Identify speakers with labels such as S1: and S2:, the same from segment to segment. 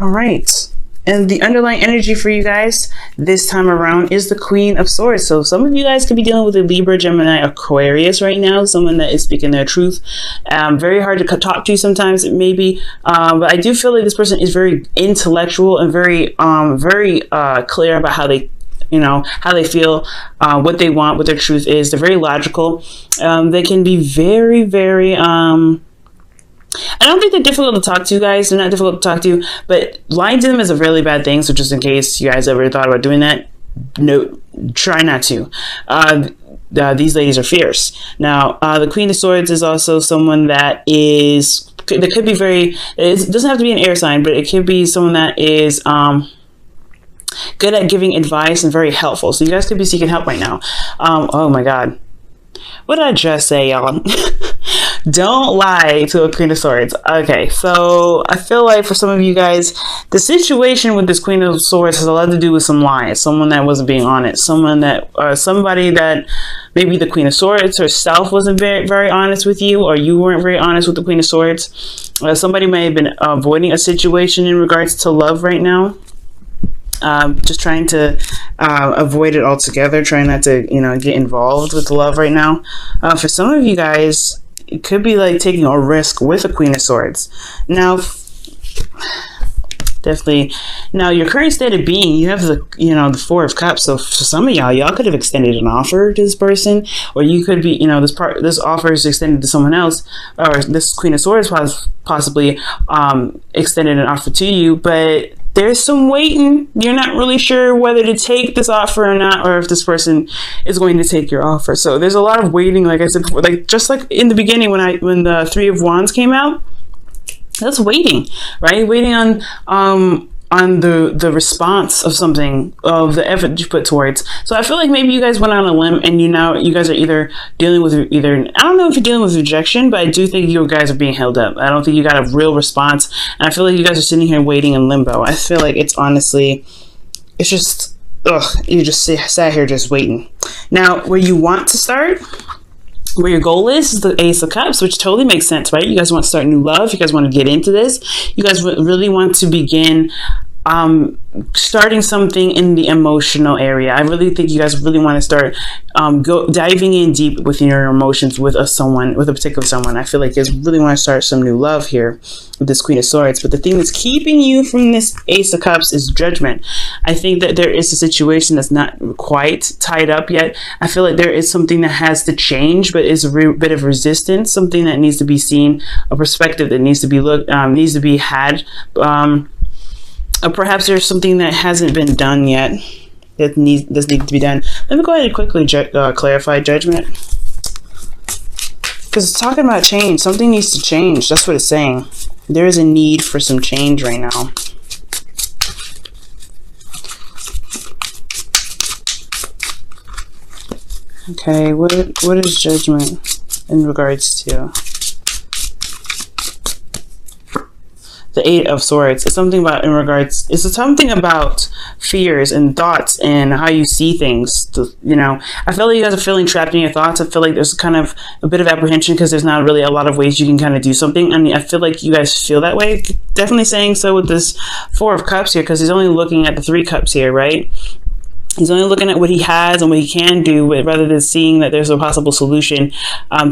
S1: All right. And the underlying energy for you guys this time around is the Queen of Swords. So some of you guys could be dealing with a Libra, Gemini, Aquarius right now. Someone that is speaking their truth. Very hard to talk to sometimes, it may be. But I do feel like this person is very intellectual and very clear about how they how they feel, what they want, what their truth is. They're very logical. They can be very, very... I don't think they're difficult to talk to, guys. They're not difficult to talk to, but lying to them is a really bad thing. So just in case you guys ever thought about doing that, no, try not to. These ladies are fierce. Now, the Queen of Swords is also someone that could be very, it doesn't have to be an air sign, but it could be someone that is good at giving advice and very helpful. So you guys could be seeking help right now. Oh my God. What did I just say, y'all? Don't lie to a Queen of Swords. Okay, so I feel like for some of you guys, the situation with this Queen of Swords has a lot to do with some lies. Someone that wasn't being honest. Somebody that maybe the Queen of Swords herself wasn't very, very honest with you, or you weren't very honest with the Queen of Swords. Somebody may have been avoiding a situation in regards to love right now. Just trying to avoid it altogether, trying not to, get involved with love right now. For some of you guys, it could be like taking a risk with a Queen of Swords. Now, definitely. Now, your current state of being, you have the Four of Cups. So for some of y'all could have extended an offer to this person, or you could be, this offer is extended to someone else, or this Queen of Swords possibly extended an offer to you, but there's some waiting. You're not really sure whether to take this offer or not, or if this person is going to take your offer. So there's a lot of waiting, like I said before, just like in the beginning when the Three of Wands came out. That's waiting, right? Waiting on the response of something, of the effort you put towards. So I feel like maybe you guys went on a limb, and you guys are either dealing with I don't know if you're dealing with rejection, but I do think you guys are being held up. I don't think you got a real response, and I feel like you guys are sitting here waiting in limbo. I feel like it's just, you just sat here just waiting. Now, where you want to start, where your goal is the Ace of Cups, which totally makes sense, right? You guys want to start new love. You guys want to get into this. You guys really want to begin starting something in the emotional area. I really think you guys really want to start diving in deep within your emotions with a particular someone. I feel like you guys really want to start some new love here with this Queen of Swords. But the thing that's keeping you from this Ace of Cups is judgment. I think that there is a situation that's not quite tied up yet. I feel like there is something that has to change, but is a bit of resistance, something that needs to be seen, a perspective that needs to be had. Or perhaps there's something that hasn't been done yet that needs to be done. Let me go ahead and quickly clarify judgment, because it's talking about change. Something needs to change. That's what it's saying. There is a need for some change right now. Okay, what is judgment in regards to? The Eight of Swords. It's something about it's something about fears and thoughts and how you see things. I feel like you guys are feeling trapped in your thoughts. I feel like there's kind of a bit of apprehension because there's not really a lot of ways you can kind of do something. I mean, I feel like you guys feel that way. Definitely saying so with this Four of Cups here, because he's only looking at the Three Cups here, right? He's only looking at what he has and what he can do, rather than seeing that there's a possible solution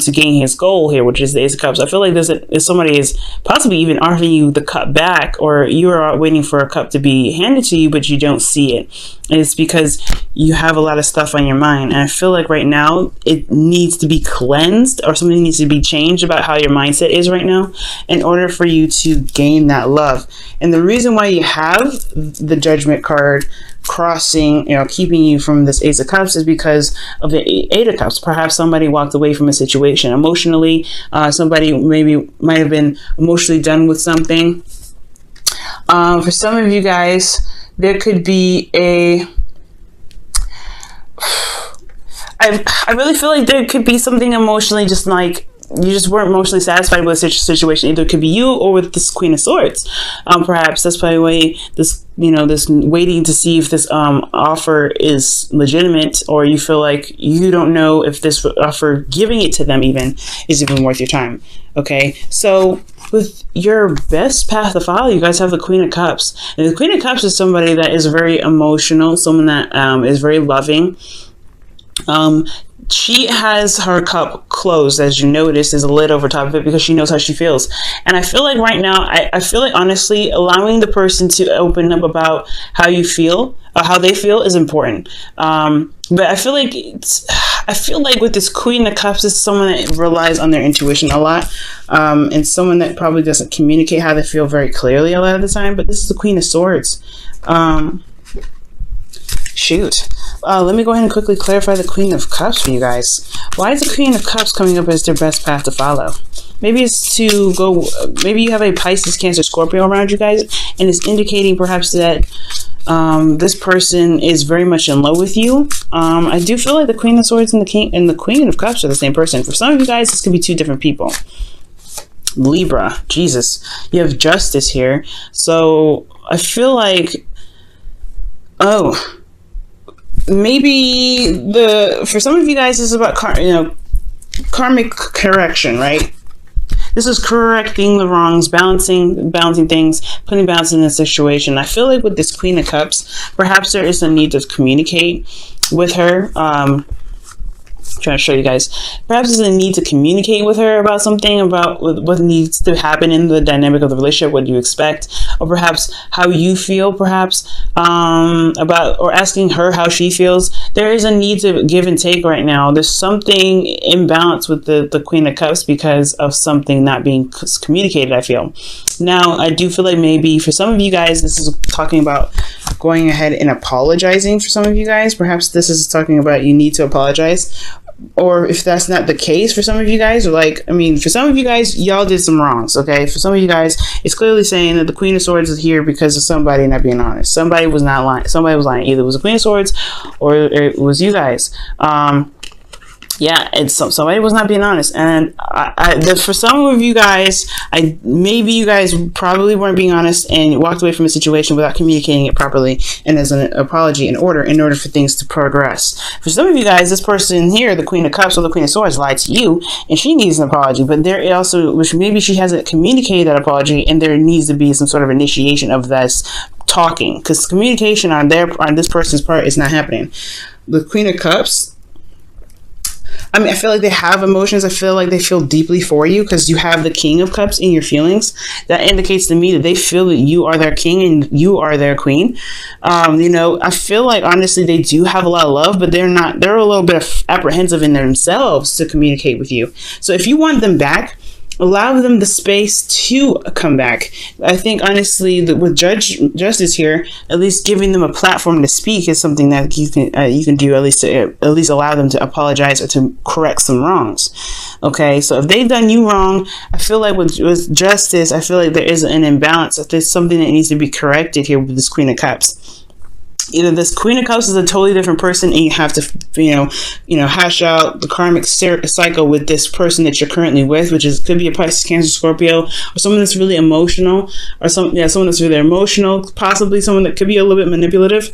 S1: to gain his goal here, which is the Ace of Cups. I feel like if somebody is possibly even offering you the cup back, or you are waiting for a cup to be handed to you, but you don't see it. And it's because you have a lot of stuff on your mind. And I feel like right now it needs to be cleansed, or something needs to be changed about how your mindset is right now in order for you to gain that love. And the reason why you have the Judgment card crossing, keeping you from this Ace of Cups is because of the Eight of Cups. Perhaps somebody walked away from a situation emotionally. Somebody might have been emotionally done with something. For some of you guys, there could be I really feel like there could be something emotionally, just like you just weren't emotionally satisfied with a situation. Either it could be you or with this Queen of Swords. Perhaps that's probably why this waiting to see if this offer is legitimate, or you feel like you don't know if this offer, giving it to them even, is even worth your time. Okay, so with your best path to follow, you guys have the Queen of Cups. And the Queen of Cups is somebody that is very emotional, someone that is very loving. She has her cup closed, as you notice. There's a lid over top of it because she knows how she feels. And I feel like right now, I feel like honestly, allowing the person to open up about how you feel, or how they feel, is important. But I feel like with this Queen of Cups, is someone that relies on their intuition a lot, and someone that probably doesn't communicate how they feel very clearly a lot of the time. But this is the Queen of Swords. Let me go ahead and quickly clarify the Queen of Cups for you guys. Why is the Queen of Cups coming up as their best path to follow? Maybe it's to go, maybe you have a Pisces, Cancer, Scorpio around you guys, and it's indicating perhaps that this person is very much in love with you. I do feel like the Queen of Swords and the Queen of Cups are the same person. For some of you guys, this could be two different people. Libra, Jesus, you have Justice here. So I feel like, maybe for some of you guys, this is about karmic correction, right? This is correcting the wrongs, balancing things, putting balance in a situation. I feel like with this Queen of Cups, perhaps there is a need to communicate with her. Trying to show you guys, perhaps there's a need to communicate with her about something, about what needs to happen in the dynamic of the relationship, what you expect, or perhaps how you feel, perhaps about, or asking her how she feels. There is a need to give and take right now. There's something imbalance with the Queen of Cups because of something not being communicated, I feel. Now, I do feel like maybe for some of you guys, this is talking about going ahead and apologizing. For some of you guys, perhaps this is talking about you need to apologize. Or if that's not the case for some of you guys, for some of you guys, y'all did some wrongs, okay? For some of you guys, it's clearly saying that the Queen of Swords is here because of somebody not being honest. Somebody was not lying. Somebody was lying. Either it was the Queen of Swords or it was you guys. Somebody was not being honest, and for some of you guys, maybe you guys probably weren't being honest and walked away from a situation without communicating it properly and as an apology in order for things to progress. For some of you guys, this person here, the Queen of Cups or the Queen of Swords, lied to you, and she needs an apology. But there also, which maybe she hasn't communicated that apology, and there needs to be some sort of initiation of this talking, because communication on this person's part is not happening. The Queen of Cups, I feel like they have emotions. I feel like they feel deeply for you because you have the King of Cups in your feelings. That indicates to me that they feel that you are their king and you are their queen. I feel like honestly they do have a lot of love, but they're a little bit apprehensive in themselves to communicate with you. So if you want them back, allow them the space to come back. I think honestly that with Justice here, at least giving them a platform to speak is something that you can do, at least allow them to apologize or to correct some wrongs. Okay, so if they've done you wrong, I feel like with Justice, I feel like there is an imbalance. If there's something that needs to be corrected here with this Queen of Cups. Either this Queen of Cups is a totally different person and you have to, hash out the karmic cycle with this person that you're currently with, which could be a Pisces, Cancer, Scorpio, or someone that's really emotional, or someone that's really emotional, possibly someone that could be a little bit manipulative.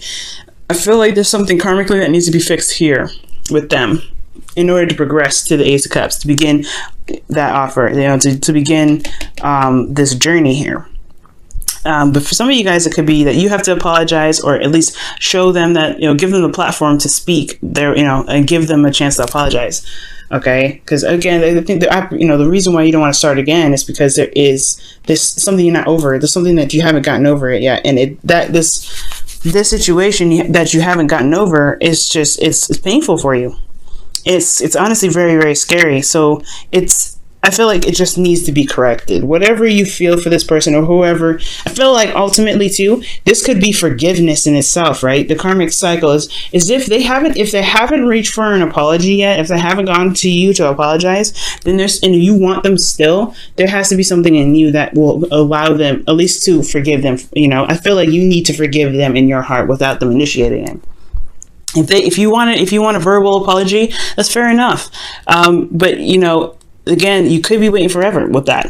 S1: I feel like there's something karmically that needs to be fixed here with them in order to progress to the Ace of Cups, to begin that offer, to begin this journey here. But for some of you guys, it could be that you have to apologize, or at least show them that, give them the platform to speak there, and give them a chance to apologize. Okay. Because again, I think that, the reason why you don't want to start again is because there's something you're not over. There's something that you haven't gotten over it yet. And this situation that you haven't gotten over is just, it's painful for you. It's honestly very, very scary. So I feel like it just needs to be corrected. Whatever you feel for this person or whoever, I feel like ultimately too, this could be forgiveness in itself, right? The karmic cycle is if they haven't reached for an apology yet, if they haven't gone to you to apologize, then and you want them still, there has to be something in you that will allow them at least to forgive them. I feel like you need to forgive them in your heart without them initiating it. If you want a verbal apology, that's fair enough. But again, you could be waiting forever with that.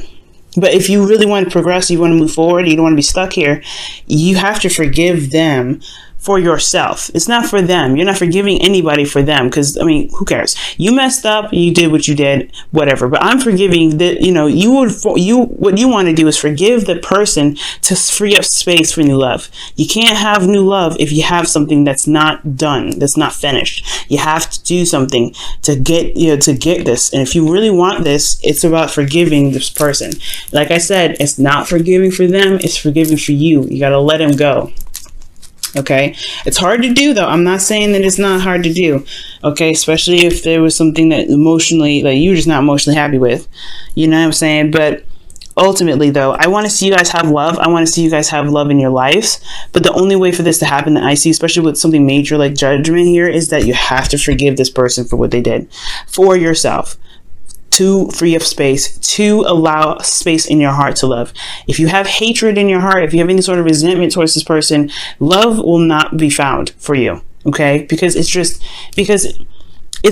S1: But if you really want to progress, you want to move forward, you don't want to be stuck here, you have to forgive them for yourself. It's not for them. You're not forgiving anybody for them, because I mean, who cares? You messed up, you did what you did, whatever. But I'm forgiving that. What you want to do is forgive the person to free up space for new love. You can't have new love if you have something that's not done, that's not finished. You have to do something to get this. And if you really want this, it's about forgiving this person. Like I said, it's not forgiving for them, it's forgiving for you. You got to let him go. Okay, it's hard to do, though. I'm not saying that it's not hard to do. Okay, especially if there was something that emotionally, like, you're just not emotionally happy with. You know what I'm saying? But ultimately, though, I want to see you guys have love. I want to see you guys have love in your lives. But the only way for this to happen that I see, especially with something major like judgment here, is that you have to forgive this person for what they did for yourself. To free up space, to allow space in your heart to love. If you have hatred in your heart, if you have any sort of resentment towards this person, love will not be found for you. Okay? Because it's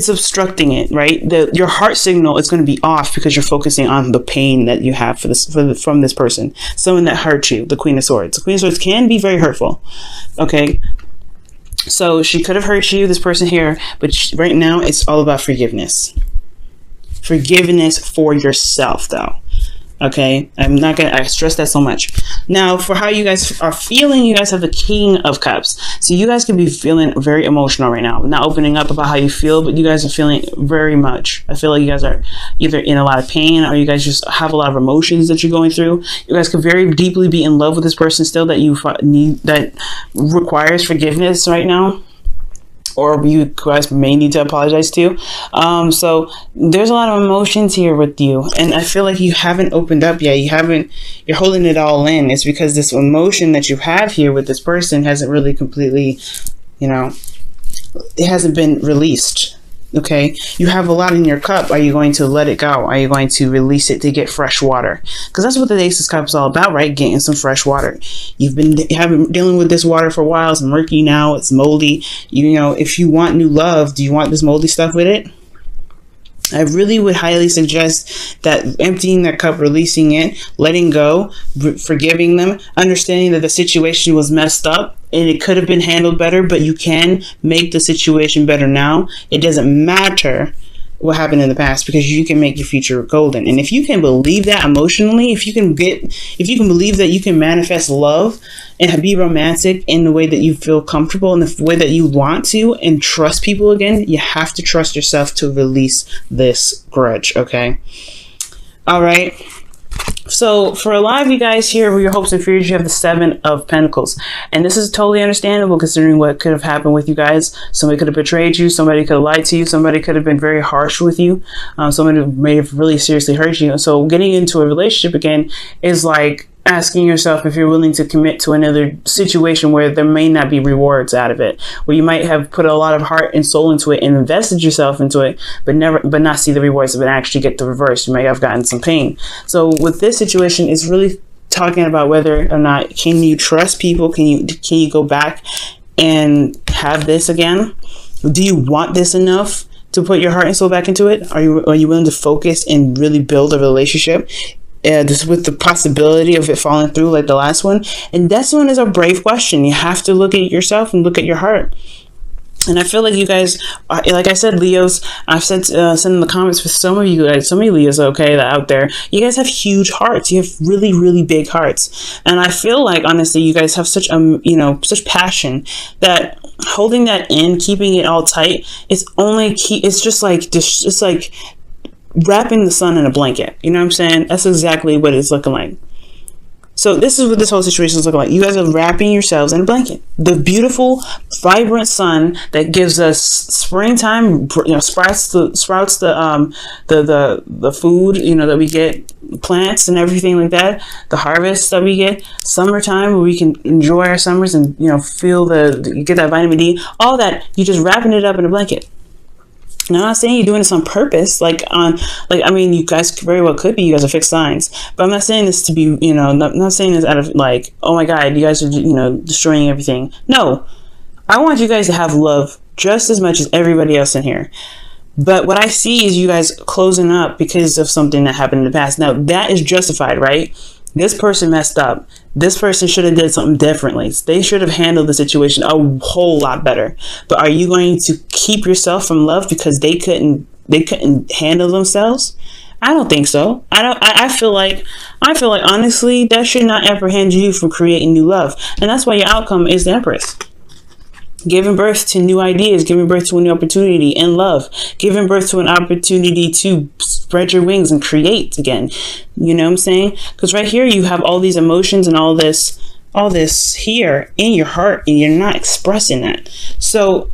S1: obstructing it, right? Your heart signal is going to be off because you're focusing on the pain that you have from this person. Someone that hurt you, the Queen of Swords. The Queen of Swords can be very hurtful. Okay? So she could have hurt you, this person here, but right now it's all about forgiveness. Forgiveness for yourself, though. Okay, I stress that so much. Now, for how you guys are feeling, you guys have the King of Cups. So you guys could be feeling very emotional right now. Not opening up about how you feel, but you guys are feeling very much. I feel like you guys are either in a lot of pain, or you guys just have a lot of emotions that you're going through. You guys could very deeply be in love with this person still that requires forgiveness right now, or you guys may need to apologize to. So there's a lot of emotions here with you, and I feel like you haven't opened up yet. You're holding it all in. It's because this emotion that you have here with this person hasn't really completely, it hasn't been released. Okay, you have a lot in your cup. Are you going to let it go? Are you going to release it to get fresh water? Because that's what the Ace of Cups is all about, right? Getting some fresh water. You've been dealing with this water for a while. It's murky now. It's moldy. If you want new love, do you want this moldy stuff with it? I really would highly suggest that emptying that cup, releasing it, letting go, forgiving them, understanding that the situation was messed up and it could have been handled better, but you can make the situation better now. It doesn't matter what happened in the past, because you can make your future golden. And if you can believe that emotionally, if you can believe that you can manifest love and be romantic in the way that you feel comfortable, in the way that you want to, and trust people again, you have to trust yourself to release this grudge. Okay. All right. So for a lot of you guys here with your hopes and fears, you have the Seven of Pentacles. And this is totally understandable considering what could have happened with you guys. Somebody could have betrayed you. Somebody could have lied to you. Somebody could have been very harsh with you. Somebody may have really seriously hurt you. So getting into a relationship again is like asking yourself if you're willing to commit to another situation where there may not be rewards out of it, where you might have put a lot of heart and soul into it and invested yourself into it, but not see the rewards of it, actually get the reverse. You might have gotten some pain. So with this situation, it's really talking about whether or not can you trust people? Can you go back and have this again? Do you want this enough to put your heart and soul back into it? Are you willing to focus and really build a relationship? This with the possibility of it falling through like the last one. And this one is a brave question. You have to look at yourself and look at your heart. And I feel like you guys, like I said, Leos, I've sent in the comments for some of you guys, some of you Leos, okay, that out there, you guys have huge hearts. You have really, really big hearts. And I feel like, honestly, you guys have such, such passion that holding that in, keeping it all tight, it's just like wrapping the sun in a blanket. You know what I'm saying? That's exactly what it's looking like. So this is what this whole situation is looking like. You guys are wrapping yourselves in a blanket. The beautiful, vibrant sun that gives us springtime, sprouts the food, that we get, plants and everything like that. The harvest that we get, summertime where we can enjoy our summers and feel get that vitamin D. All that, you're just wrapping it up in a blanket. Now, I'm not saying you're doing this on purpose. You guys very well could be. You guys are fixed signs. But I'm not saying this to be, not saying this out of like, oh my God, you guys are, destroying everything. No, I want you guys to have love just as much as everybody else in here. But what I see is you guys closing up because of something that happened in the past. Now, that is justified, right? This person messed up. This person should have did something differently. They should have handled the situation a whole lot better. But are you going to keep yourself from love because they couldn't handle themselves? I don't think so. I feel like honestly that should not apprehend you from creating new love. And that's why your outcome is the Empress. Giving birth to new ideas, giving birth to a new opportunity in love, giving birth to an opportunity to spread your wings and create again. You know what I'm saying? Because right here you have all these emotions and all this here in your heart, and you're not expressing that. So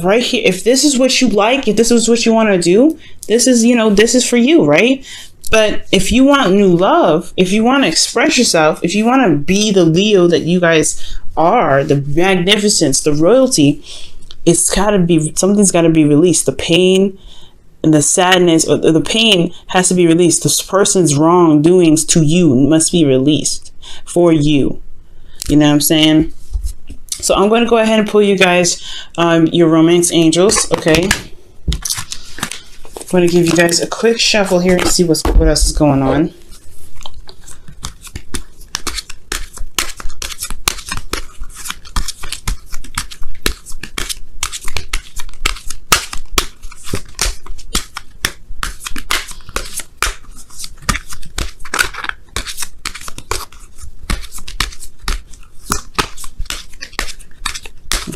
S1: right here, if this is what you like, if this is what you want to do, this is, this is for you, right? But if you want new love, if you want to express yourself, if you want to be the Leo that you guys are, the magnificence, the royalty, something's got to be released. The pain and the sadness, or the pain has to be released. This person's wrongdoings to you must be released for you. You know what I'm saying? So I'm going to go ahead and pull you guys your romance angels, okay? I'm going to give you guys a quick shuffle here to see what else is going on.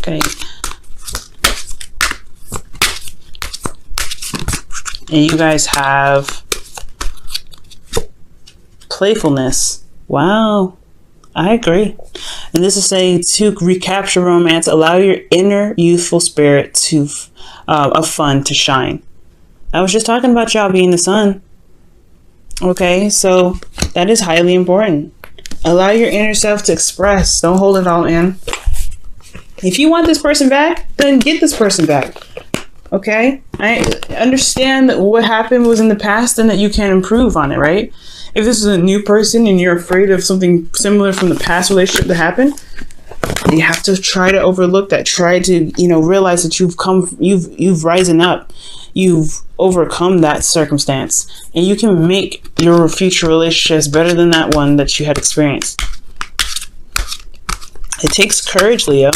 S1: Okay. And you guys have playfulness. Wow. I agree. And this is saying to recapture romance, allow your inner youthful spirit of fun to shine. I was just talking about y'all being the sun. Okay, so that is highly important. Allow your inner self to express. Don't hold it all in. If you want this person back, then get this person back. Okay? I understand that what happened was in the past and that you can improve on it, right? If this is a new person and you're afraid of something similar from the past relationship that happened, you have to try to overlook that. Try to, realize that you've risen up. You've overcome that circumstance. And you can make your future relationships better than that one that you had experienced. It takes courage, Leo.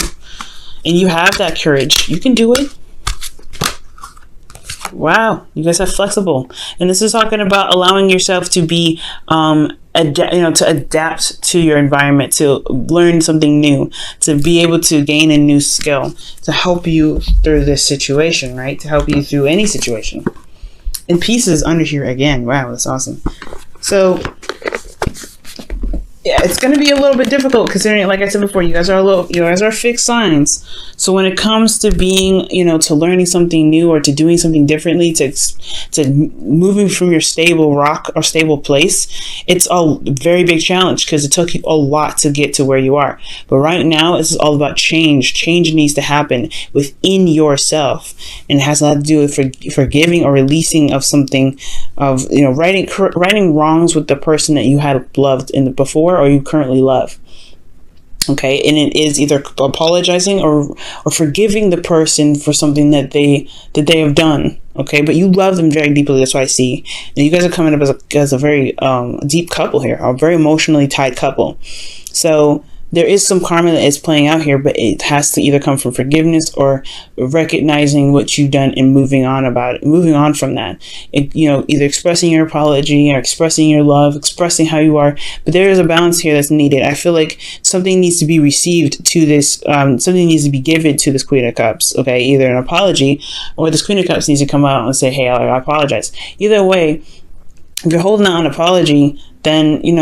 S1: And you have that courage. You can do it. Wow, you guys are flexible. And this is talking about allowing yourself to be, to adapt to your environment, to learn something new, to be able to gain a new skill, to help you through this situation, right? To help you through any situation. And peace is under here again. Wow, that's awesome. So yeah, it's going to be a little bit difficult considering, like I said before, you guys are fixed signs. So when it comes to being, to learning something new or to doing something differently, to moving from your stable rock or stable place, it's a very big challenge because it took you a lot to get to where you are. But right now, this is all about change. Change needs to happen within yourself, and it has a lot to do with forgiving or releasing of something, of righting wrongs with the person that you had loved before or you currently love. Okay, and it is either apologizing or forgiving the person for something that they have done. Okay, but you love them very deeply. That's what I see. And you guys are coming up as a very deep couple here, a very emotionally tied couple. So there is some karma that is playing out here, but it has to either come from forgiveness or recognizing what you've done and moving on from that. Either expressing your apology or expressing your love, expressing how you are. But there is a balance here that's needed. I feel like something needs to be received to this, something needs to be given to this Queen of Cups. Okay, either an apology or this Queen of Cups needs to come out and say, hey, I apologize. Either way, if you're holding out an apology, then you're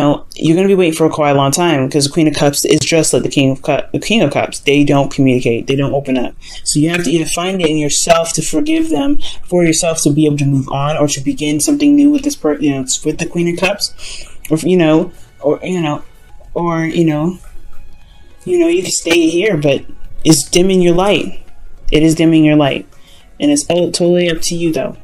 S1: going to be waiting for quite a long time, because the Queen of Cups is just like the King of Cups. They don't communicate. They don't open up. So you have to either find it in yourself to forgive them, for yourself to be able to move on, or to begin something new with this with the Queen of Cups, or you can stay here, but it's dimming your light. It is dimming your light, and it's totally up to you though.